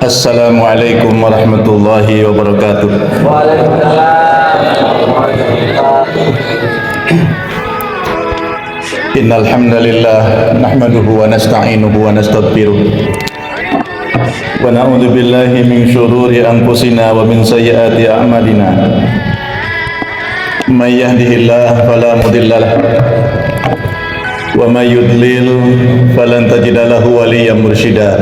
Assalamualaikum warahmatullahi wabarakatuh. Innal hamdalillah nahmaduhu wa nasta'inuhu wa nastaghfiruh wa na'udzu billahi min shururi anfusina wa min sayyiati a'malina. May yahdihillahu fala mudilla lahu wa may yudlil falan tajida lahu waliyyan mursyida.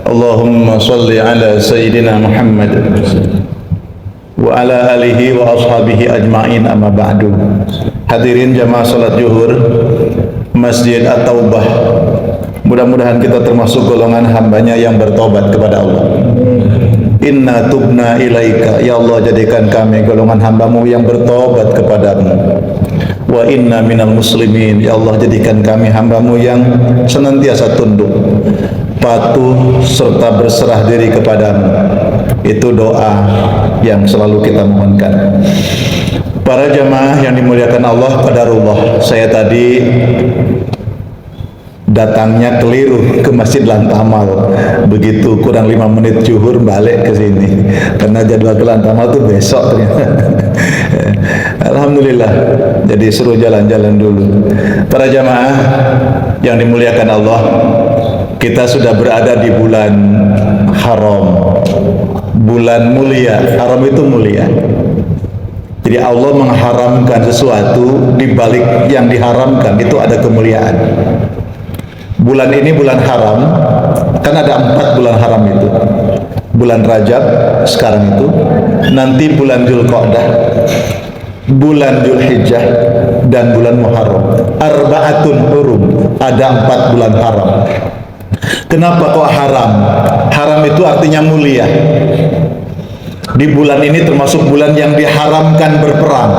Allahumma shalli ala sayyidina Muhammad wa ala alihi wa ashabihi ajma'in, amma ba'du. Hadirin jamaah salat zuhur Masjid At-Taubah, mudah-mudahan kita termasuk golongan hambanya yang bertobat kepada Allah. Inna tubna ilaika, ya Allah, jadikan kami golongan hambamu yang bertobat kepadamu. Wa inna minal muslimin, ya Allah, jadikan kami hambamu yang senantiasa tunduk, patuh serta berserah diri kepadamu. Itu doa yang selalu kita mohonkan. Para jamaah yang dimuliakan Allah, qadarullah, saya tadi datangnya keliru ke Masjid Lantamal. Begitu kurang 5 menit zuhur balik ke sini karena jadwal ke Lantamal itu besok ternyata. Alhamdulillah, jadi suruh jalan-jalan dulu. Para jamaah yang dimuliakan Allah, kita sudah berada di bulan haram, bulan mulia. Haram itu mulia. Jadi Allah mengharamkan sesuatu, di balik yang diharamkan itu ada kemuliaan. Bulan ini bulan haram, kan ada 4 bulan haram itu. Bulan Rajab sekarang itu, nanti bulan Dzulqa'dah, bulan Dzulhijjah, dan bulan Muharram. Arba'atun hurum, ada 4 bulan haram. Kenapa kok haram? Haram itu artinya mulia. Di bulan ini termasuk bulan yang diharamkan berperang,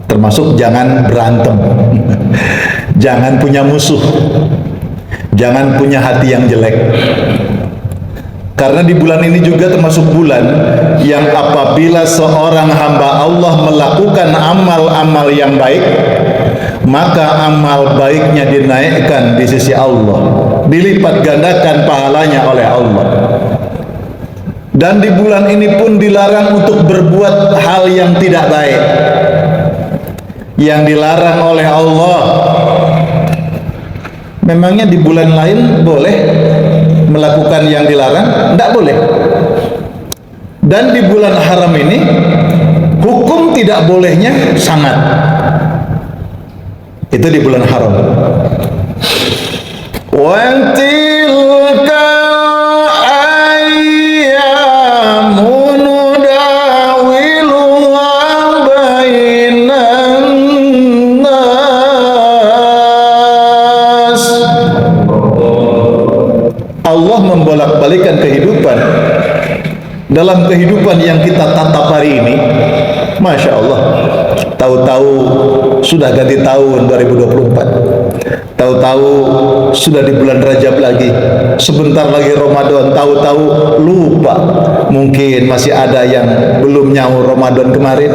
termasuk jangan berantem, jangan punya musuh, jangan punya hati yang jelek. Karena di bulan ini juga termasuk bulan yang apabila seorang hamba Allah melakukan amal-amal yang baik, maka amal baiknya dinaikkan di sisi Allah, dilipat gandakan pahalanya oleh Allah. Dan di bulan ini pun dilarang untuk berbuat hal yang tidak baik, yang dilarang oleh Allah. Memangnya di bulan lain boleh melakukan yang dilarang? Tidak boleh. Dan di bulan haram ini hukum tidak bolehnya sangat. Itu di bulan haram. Wa tilka membolak-balikan kehidupan. Dalam kehidupan yang kita tatap hari ini, Masya Allah, tahu-tahu sudah ganti tahun 2024, tahu-tahu sudah di bulan Rajab lagi, sebentar lagi Ramadan, tahu-tahu lupa. Mungkin masih ada yang belum nyaur Ramadan kemarin.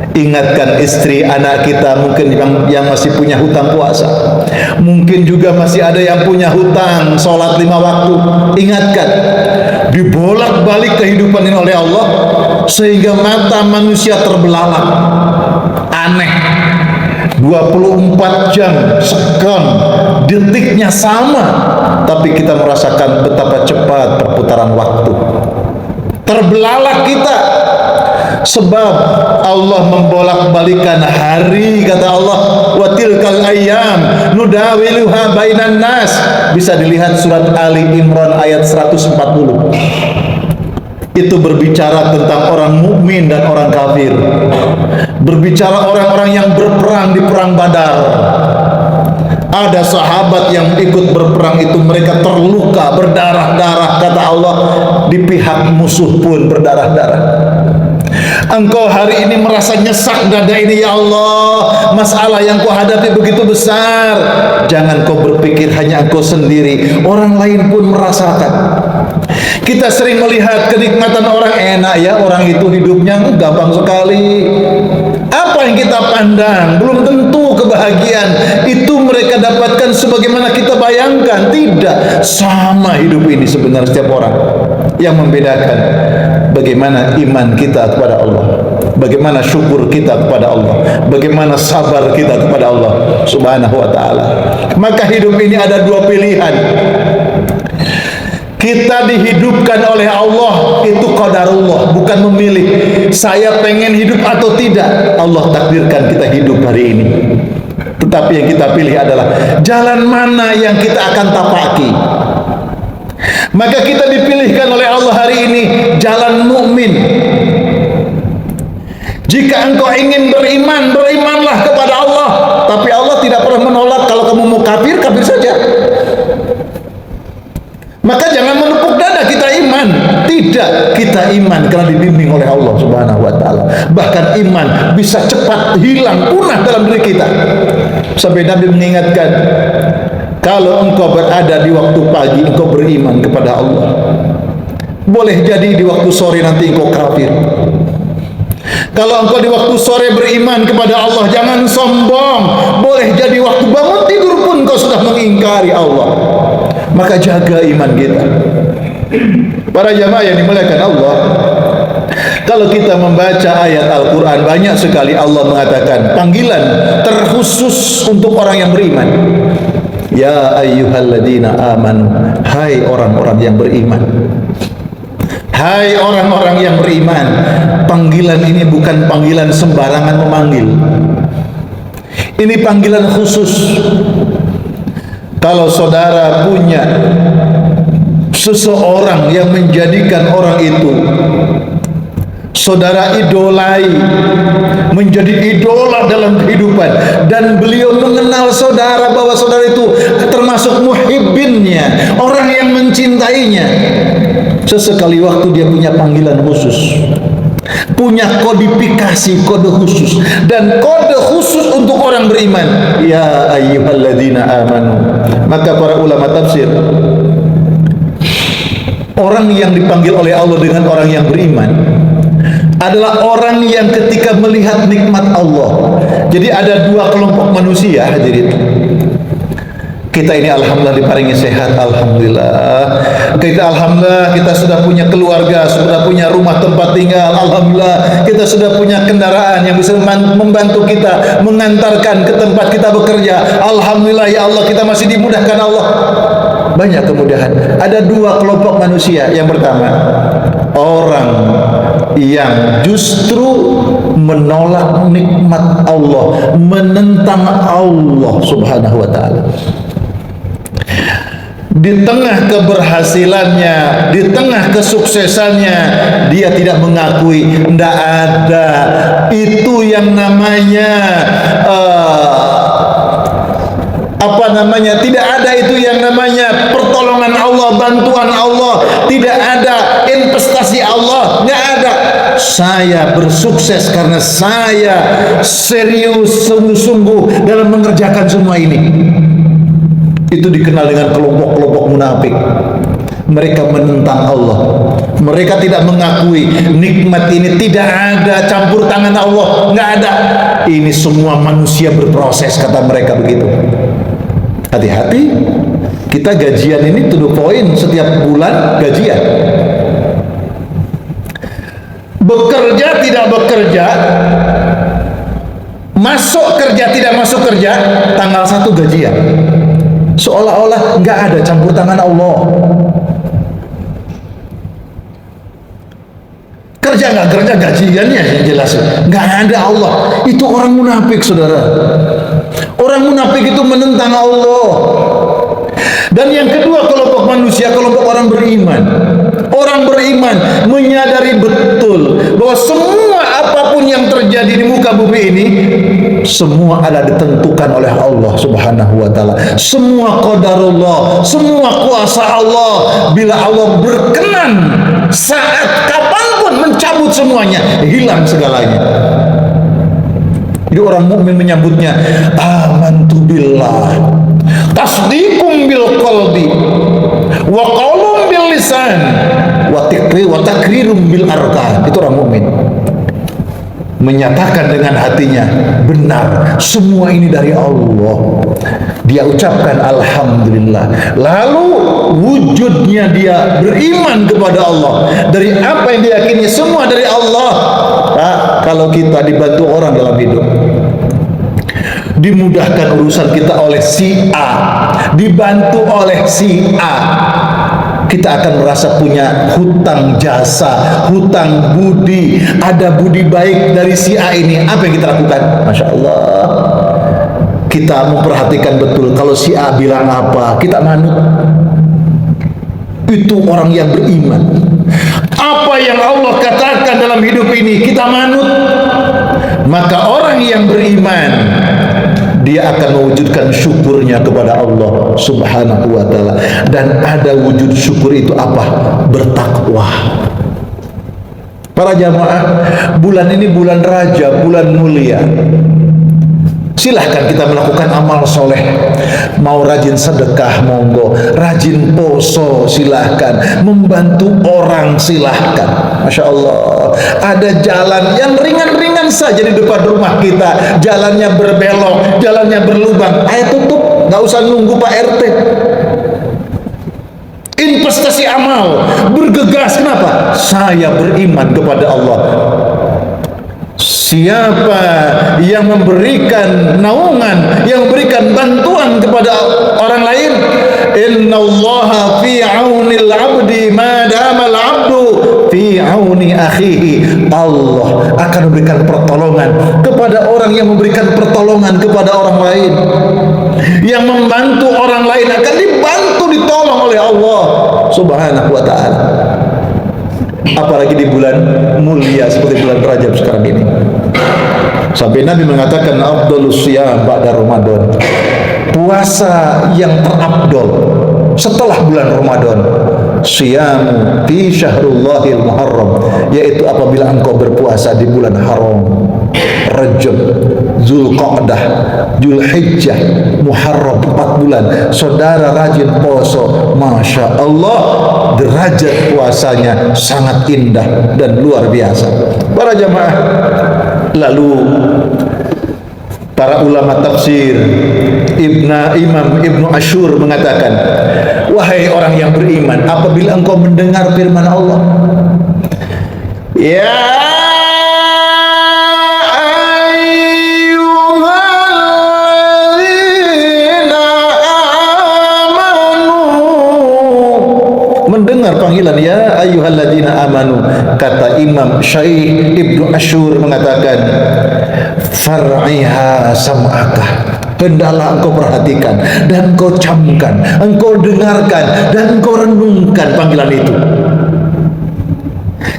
Ingatkan istri, anak kita mungkin yang masih punya hutang puasa. Mungkin juga masih ada yang punya hutang sholat 5 waktu. Ingatkan, dibolak-balik kehidupan ini oleh Allah sehingga mata manusia terbelalak. Aneh, 24 jam, sekon, detiknya sama, tapi kita merasakan betapa cepat perputaran waktu. Terbelalak kita sebab Allah membolak-balikan hari, kata Allah, wa tilkal ayyam nudawiluha bainan nas. Bisa dilihat surat Ali Imran ayat 140. Itu berbicara tentang orang mukmin dan orang kafir, berbicara orang-orang yang berperang di perang Badar. Ada sahabat yang ikut berperang itu, mereka terluka berdarah-darah, kata Allah, di pihak musuh pun berdarah-darah. Engkau hari ini merasa nyesak dada ini, ya Allah, masalah yang kau hadapi begitu besar. Jangan kau berpikir hanya engkau sendiri, orang lain pun merasakan. Kita sering melihat kenikmatan orang, enak ya orang itu hidupnya gampang sekali. Apa yang kita pandang belum tentu kebahagiaan itu mereka dapatkan sebagaimana kita bayangkan. Tidak, sama hidup ini sebenarnya setiap orang. Yang membedakan bagaimana iman kita kepada Allah, bagaimana syukur kita kepada Allah, bagaimana sabar kita kepada Allah Subhanahu wa ta'ala. Maka hidup ini ada dua pilihan. Kita dihidupkan oleh Allah, itu qadarullah, bukan memilih saya pengen hidup atau tidak. Allah takdirkan kita hidup hari ini. Tetapi yang kita pilih adalah jalan mana yang kita akan tapaki. Maka kita dipilihkan oleh Allah hari ini jalan mukmin. Jika engkau ingin beriman, berimanlah kepada Allah. Tapi Allah tidak pernah menolak kalau kamu mau kafir, kafir saja. Maka jangan menepuk dada kita iman. Tidak, kita iman karena dibimbing oleh Allah Subhanahu wa ta'ala. Bahkan iman bisa cepat hilang, punah dalam diri kita. Sampai Nabi mengingatkan, kalau engkau berada di waktu pagi, engkau beriman kepada Allah. Boleh jadi di waktu sore nanti engkau kafir. Kalau engkau di waktu sore beriman kepada Allah, jangan sombong. Boleh jadi waktu bangun tidur pun engkau sudah mengingkari Allah. Maka jaga iman kita. Para jamaah yang dimuliakan Allah, kalau kita membaca ayat Al-Quran, banyak sekali Allah mengatakan panggilan terkhusus untuk orang yang beriman. Ya ayyuhalladzina amanu, hai orang-orang yang beriman. Hai orang-orang yang beriman. Panggilan ini bukan panggilan sembarangan memanggil. Ini panggilan khusus. Kalau saudara punya seseorang yang menjadikan orang itu saudara idolai, menjadi idola dalam kehidupan, dan beliau mengenal saudara bahwa saudara itu termasuk muhibbinnya, orang yang mencintainya, sesekali waktu dia punya panggilan khusus, punya kodifikasi, kode khusus, dan kode khusus untuk orang beriman. Ya ayyuhalladzina amanu. Maka para ulama tafsir, orang yang dipanggil oleh Allah dengan orang yang beriman adalah orang yang ketika melihat nikmat Allah. Jadi ada dua kelompok manusia, hadirin. Kita ini alhamdulillah diparingi sehat, alhamdulillah. Kita alhamdulillah kita sudah punya keluarga, sudah punya rumah tempat tinggal, alhamdulillah. Kita sudah punya kendaraan yang bisa membantu kita mengantarkan ke tempat kita bekerja. Alhamdulillah ya Allah, kita masih dimudahkan Allah. Banyak kemudahan. Ada dua kelompok manusia. Yang pertama, orang yang justru menolak nikmat Allah, menentang Allah Subhanahu wa ta'ala. Di tengah keberhasilannya, di tengah kesuksesannya, dia tidak mengakui. Tidak ada itu yang namanya tidak ada itu yang namanya pertolongan Allah, bantuan Allah. Tidak ada investasi Allah, nggak ada. Saya bersukses karena saya serius sungguh-sungguh dalam mengerjakan semua ini. Itu dikenal dengan kelompok-kelompok munafik. Mereka menentang Allah. Mereka tidak mengakui nikmat ini tidak ada campur tangan Allah, nggak ada. Ini semua manusia berproses, kata mereka begitu. Hati-hati, kita gajian ini to the point, setiap bulan gajian. Bekerja tidak bekerja, masuk kerja tidak masuk kerja, tanggal 1 gajian. Seolah-olah nggak ada campur tangan Allah. Kerja nggak kerja gajiannya yang jelas, nggak ada Allah. Itu orang munafik, saudara. Orang munafik itu menentang Allah. Dan yang kedua kelompok manusia, kelompok orang beriman. Orang beriman menyadari betul bahwa semua apapun yang terjadi di muka bumi ini, semua ada ditentukan oleh Allah Subhanahu wa ta'ala. Semua qadarullah, semua kuasa Allah. Bila Allah berkenan, saat kapanpun mencabut semuanya, hilang segalanya. Jadi orang mukmin menyambutnya amantu billah, tasdiqum bil qalbi, wa qaulun bil lisan, wa takrirum bil arkan. Itu orang mukmin. menyatakan dengan hatinya, benar, semua ini dari Allah. Dia ucapkan alhamdulillah. Lalu wujudnya dia beriman kepada Allah. Dari apa yang diyakini semua dari Allah. Nah, kalau kita dibantu orang dalam hidup, dimudahkan urusan kita oleh si A, dibantu oleh si A, kita akan merasa punya hutang jasa, hutang budi, ada budi baik dari si A ini. Apa yang kita lakukan? Masya Allah, kita memperhatikan betul. Kalau si A bilang apa, kita manut. Itu orang yang beriman. Apa yang Allah katakan dalam hidup ini, kita manut. Maka orang yang beriman, dia akan mewujudkan syukurnya kepada Allah Subhanahu wa ta'ala. Dan ada wujud syukur itu apa? Bertakwa. Para jamaah, bulan ini bulan Rajab, bulan mulia. Silahkan kita melakukan amal soleh. Mau rajin sedekah, monggo. Rajin poso, silahkan. Membantu orang, silahkan. Masya Allah. Ada jalan yang ringan-ringan saja di depan rumah kita. Jalannya berbelok, jalannya berlubang. Ayo tutup, nggak usah nunggu Pak RT. Investasi amal, bergegas. Kenapa? Saya beriman kepada Allah. Siapa yang memberikan naungan, yang memberikan bantuan kepada orang lain, innallaha fi aunil abdi ma damal abdu fi auni akhihi. Allah akan memberikan pertolongan kepada orang yang memberikan pertolongan kepada orang lain. Yang membantu orang lain akan dibantu, ditolong oleh Allah Subhanahu wa ta'ala. Apalagi di bulan mulia seperti bulan Rajab sekarang ini. Sampai Nabi mengatakan afdhalus shiyam ba'da Ramadan. Puasa yang terabdol setelah bulan Ramadan, shiyam fi syahrullahil muharram, yaitu apabila engkau berpuasa di bulan haram. Rajab, Zulqa'dah, Zulhijjah, Muharram, 4 bulan. Saudara rajin poso, Masya Allah, derajat puasanya sangat indah dan luar biasa. Para jamaah, lalu para ulama tafsir, Imam Ibnu Ashur mengatakan, wahai orang yang beriman, apabila engkau mendengar firman Allah, ya panggilan ya ayyuhalladzina amanu, kata Imam Syekh Ibnu Ashur mengatakan, far'iha sam'aka, hendaklah engkau perhatikan dan engkau camkan, engkau dengarkan dan engkau renungkan panggilan itu.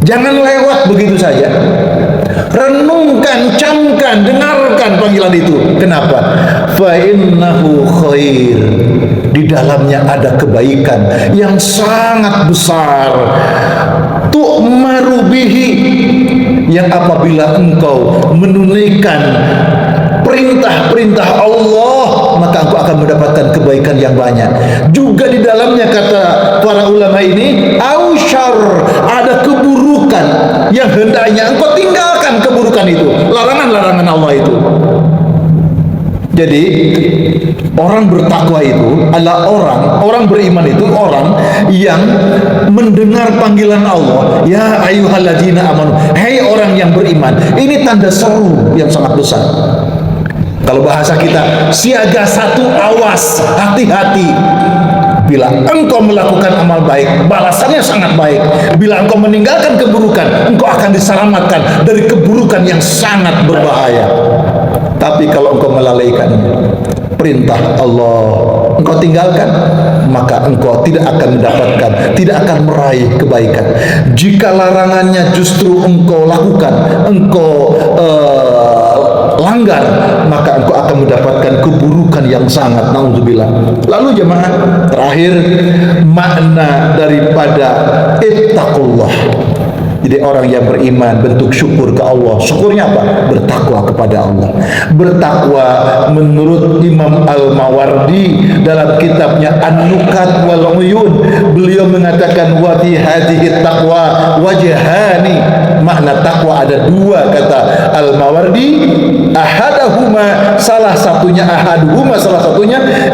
Jangan lewat begitu saja. Renungkan, camkan, dengarkan panggilan itu. Kenapa? Fa innahu khair. Di dalamnya ada kebaikan yang sangat besar. Tu'maru bihi, yang apabila engkau menunaikan perintah-perintah Allah, maka engkau akan mendapatkan kebaikan yang banyak. Juga di dalamnya, kata para ulama ini, ausyar, ada keburukan yang hendaknya engkau tinggalkan keburukan itu, larangan-larangan Allah itu. Jadi orang bertakwa itu adalah orang beriman itu orang yang mendengar panggilan Allah, ya ayyuhalladzina amanu, hei orang yang beriman. Ini tanda seru yang sangat besar. Kalau bahasa kita, siaga satu, awas, hati-hati. Bila engkau melakukan amal baik, balasannya sangat baik. Bila engkau meninggalkan keburukan, engkau akan diselamatkan dari keburukan yang sangat berbahaya. Tapi kalau engkau melalaikan perintah Allah, engkau tinggalkan, maka engkau tidak akan mendapatkan, tidak akan meraih kebaikan. Jika larangannya justru engkau lakukan, engkau langgar, maka engkau akan mendapatkan keburukan yang sangat, naudzubillah. Lalu jemaah, terakhir makna daripada ittaqullah. Di Jadi orang yang beriman bentuk syukur ke Allah. Syukurnya apa? Bertakwa kepada Allah. Bertakwa menurut Imam Al-Mawardi dalam kitabnya An-Nukat wal Uyun, beliau mengatakan wa fi hadhihi taqwa wajhani. Makna takwa ada dua, kata Al-Mawardi. Ahaduhuma, salah satunya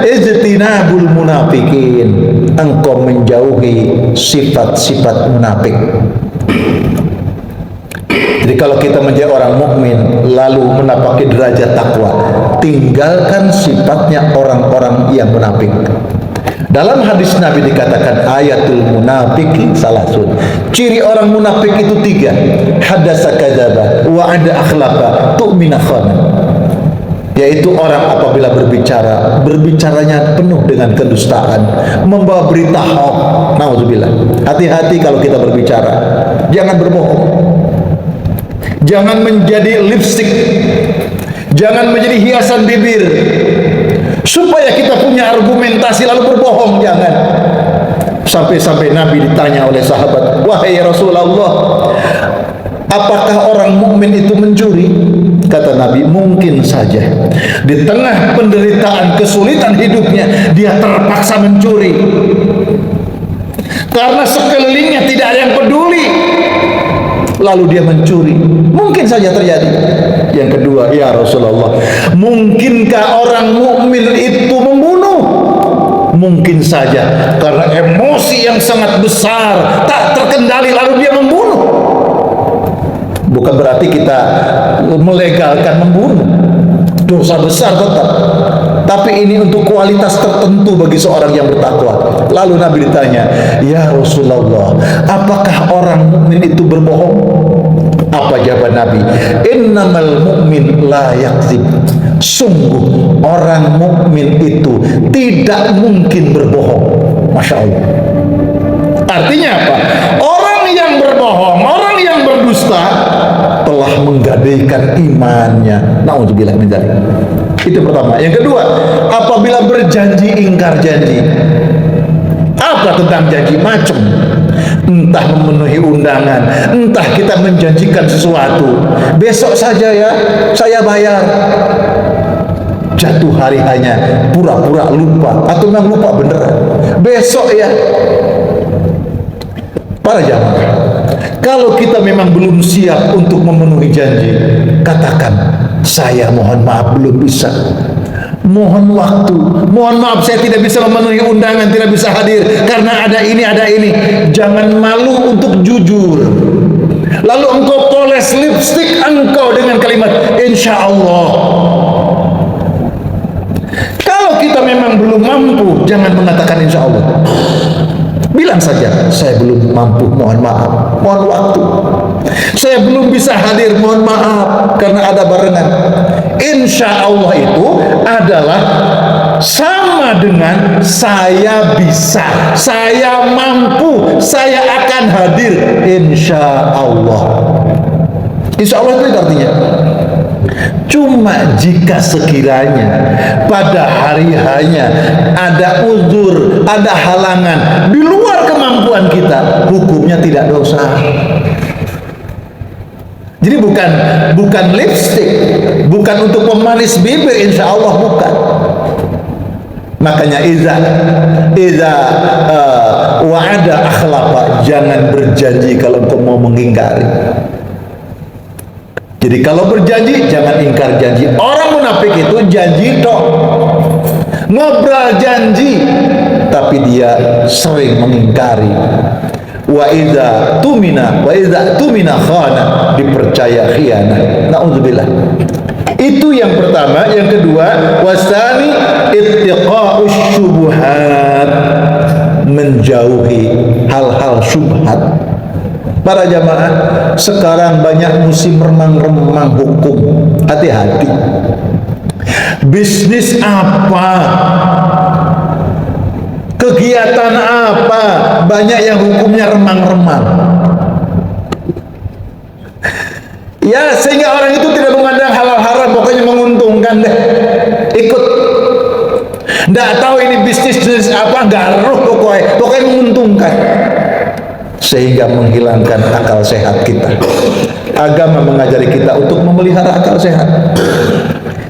ijtinabul munafikin. Engkau menjauhi sifat-sifat munafik. Jadi kalau kita menjadi orang mukmin lalu menapaki derajat takwa, tinggalkan sifatnya orang-orang yang munafik. Dalam hadis Nabi dikatakan ayatul munafiki salasun. Ciri orang munafik itu 3. Hadasa kadzaba wa ada akhlaqa tu'mina khana. Yaitu orang apabila berbicara, berbicaranya penuh dengan kedustaan, membawa berita hoax. Nauzubillah. Hati-hati kalau kita berbicara, jangan berbohong. Jangan menjadi lipstick, jangan menjadi hiasan bibir supaya kita punya argumentasi lalu berbohong. Jangan. Sampai-sampai Nabi ditanya oleh sahabat, wahai Rasulullah, apakah orang mukmin itu mencuri? Kata Nabi, mungkin saja di tengah penderitaan kesulitan hidupnya dia terpaksa mencuri karena sekelilingnya tidak ada yang peduli, lalu dia mencuri. Mungkin saja terjadi. Yang kedua, ya Rasulullah, mungkinkah orang mukmin itu membunuh? Mungkin saja karena emosi yang sangat besar tak terkendali lalu dia membunuh. Bukan berarti kita melegalkan membunuh, dosa besar tetap, tapi ini untuk kualitas tertentu bagi seorang yang bertakwa. Lalu Nabi ditanya, ya Rasulullah, apakah orang mukmin itu berbohong? Apa jawaban Nabi? Innamal mu'min la yakzib. Sungguh orang mukmin itu tidak mungkin berbohong. Masya Allah. Artinya apa? Orang yang berbohong, orang yang berdusta telah menggadaikan imannya. Nauzubillah min dzalik. Itu pertama. Yang kedua, apabila berjanji ingkar janji. Apa tentang janji? Macam, entah memenuhi undangan, entah kita menjanjikan sesuatu, besok saja ya saya bayar. Jatuh hari hanya pura-pura lupa, atau memang lupa beneran, besok ya. Para jamaah, kalau kita memang belum siap untuk memenuhi janji, katakan, saya mohon maaf belum bisa, mohon waktu, mohon maaf saya tidak bisa memenuhi undangan, tidak bisa hadir karena ada ini, ada ini. Jangan malu untuk jujur. Lalu engkau poles lipstick engkau dengan kalimat insya Allah. Kalau kita memang belum mampu, jangan mengatakan insya Allah. Bilang saja, saya belum mampu, mohon maaf, mohon waktu. Saya belum bisa hadir, mohon maaf, karena ada barengan. Insya Allah itu adalah sama dengan saya bisa, saya mampu, saya akan hadir. Insya Allah. Insya Allah itu artinya. Cuma jika sekiranya pada hari hanya ada uzur, ada halangan di luar kemampuan kita, hukumnya tidak dosa. Jadi bukan lipstick, bukan untuk pemanis bibir, insya Allah bukan. Makanya iza wa'ada akhlaqa, jangan berjanji kalau engkau mau mengingkari. Jadi kalau berjanji jangan ingkar janji. Orang munafik itu janji tok, ngobrol janji, tapi dia sering mengingkari. Wa idza tumina khana, dipercaya khianat. Nauzubillah. Itu yang pertama. Yang kedua, wasani ittiqa'us syubhat, menjauhi hal-hal syubhat. Para jamaah, sekarang banyak musim remang-remang hukum. Hati-hati. Bisnis apa? Kegiatan apa? Banyak yang hukumnya remang-remang. Ya, sehingga orang itu tidak memandang halal haram, pokoknya menguntungkan deh. Ikut. Nggak tahu ini bisnis apa, garuh pokoknya menguntungkan. sehingga menghilangkan akal sehat kita. Agama mengajari kita untuk memelihara akal sehat.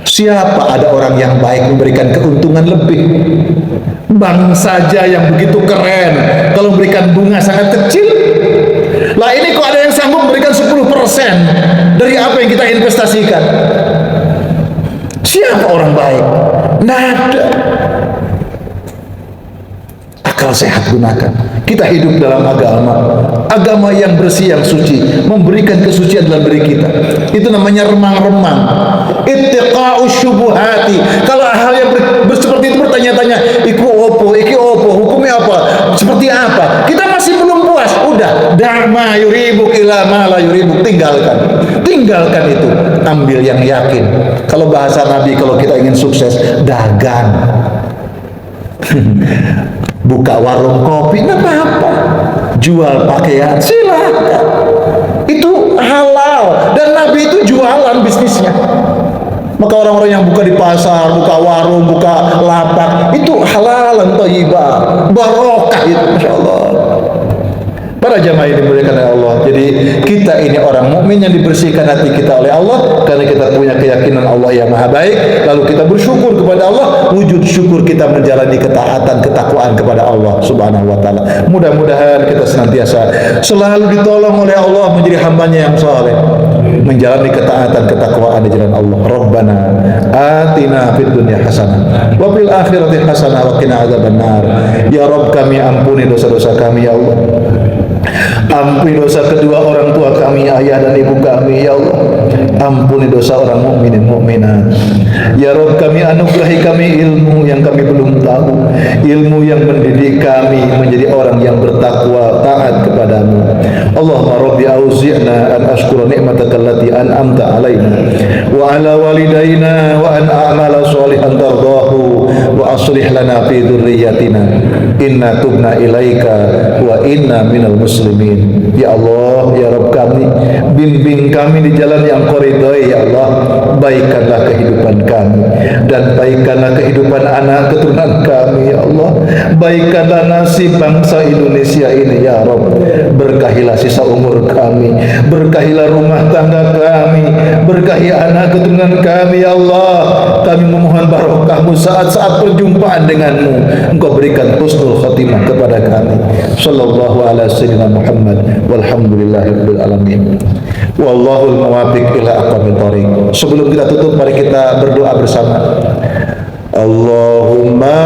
Siapa ada orang yang baik memberikan keuntungan lebih? Bank saja yang begitu keren kalau memberikan bunga sangat kecil. Lah ini kok ada yang sanggup memberikan 10% dari apa yang kita investasikan? Siapa orang baik? Nggak ada. Akal sehat gunakan. Kita hidup dalam agama yang bersih, yang suci, memberikan kesucian dalam diri kita. Itu namanya remang-remang. Ittiqa'us syubuhati. Kalau hal yang seperti itu bertanya-tanya, iki opo, hukumnya apa, seperti apa, kita masih belum puas, udah dharma yuribuk ila ma la yuribuk, tinggalkan itu, ambil yang yakin. Kalau bahasa Nabi, kalau kita ingin sukses, dagang. Buka warung kopi, nggak apa-apa. Jual pakaian, silakan. Itu halal. Dan Nabi itu jualan bisnisnya. Maka orang-orang yang buka di pasar, buka warung, buka lapak, itu halalan thayyibah, barokah itu, Masya Allah. Para jamaah yang dimuliakan oleh Allah. Jadi kita ini orang mukmin yang dibersihkan hati kita oleh Allah karena kita punya keyakinan Allah yang maha baik. Lalu kita bersyukur kepada Allah. Wujud syukur kita menjalani ketaatan, ketakwaan kepada Allah Subhanahu wa taala. Mudah-mudahan kita senantiasa selalu ditolong oleh Allah menjadi hambanya yang saleh, menjalani ketaatan, ketakwaan di jalan Allah. Rabbana atina fid dunya hasanah wa fil akhirati hasanah wa qina adzabannar. Ya Rabb, kami ampuni dosa-dosa kami ya Allah. Ampuni dosa kedua orang tua kami, ayah dan ibu kami ya Allah. Ampuni dosa orang mukminin mukminat. Ya Rabb, kami anugerahi kami ilmu yang kami belum tahu, ilmu yang mendidik kami menjadi orang yang bertakwa, taat kepadamu. Allahumma Rabbi auzi'na an ashkura ni'mataka allati an'amta alaina wa ala walidayna wa an a'mala sholihan tardahu wa aslih lana fi dhurriyyatina inna tubna ilaika wa inna minal muslimin. Ya Allah, ya Rabb kami, bimbing kami di jalan yang Kau ridhoi ya Allah. Baikkanlah kehidupan kami dan baikkanlah kehidupan anak keturunan kami ya Allah. Baikkanlah nasib bangsa Indonesia ini ya Rabb. Berkahilah sisa umur kami, berkahilah rumah tangga kami, berkahi anak keturunan kami ya Allah. Kami memohon barokahmu saat-saat perjumpaan denganmu. Engkau berikan husnul khatimah kepada kami. Sallallahu ala sayyidina Muhammad walhamdulillahirabbil alamin. Wallahul muwaffiq ila aqwamit thoriq. Sebelum kita tutup, mari kita berdoa bersama. Allahumma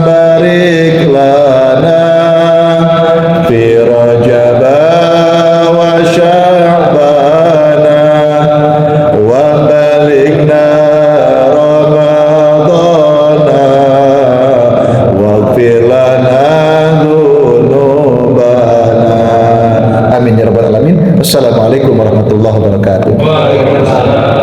barik lana fi Rajab wa Sya'ban wa balighna Ramadan waghfir lana dzunubana. Amin ya rabbal alamin. Assalamualaikum warahmatullahi wabarakatuh. Waalaikumsalam.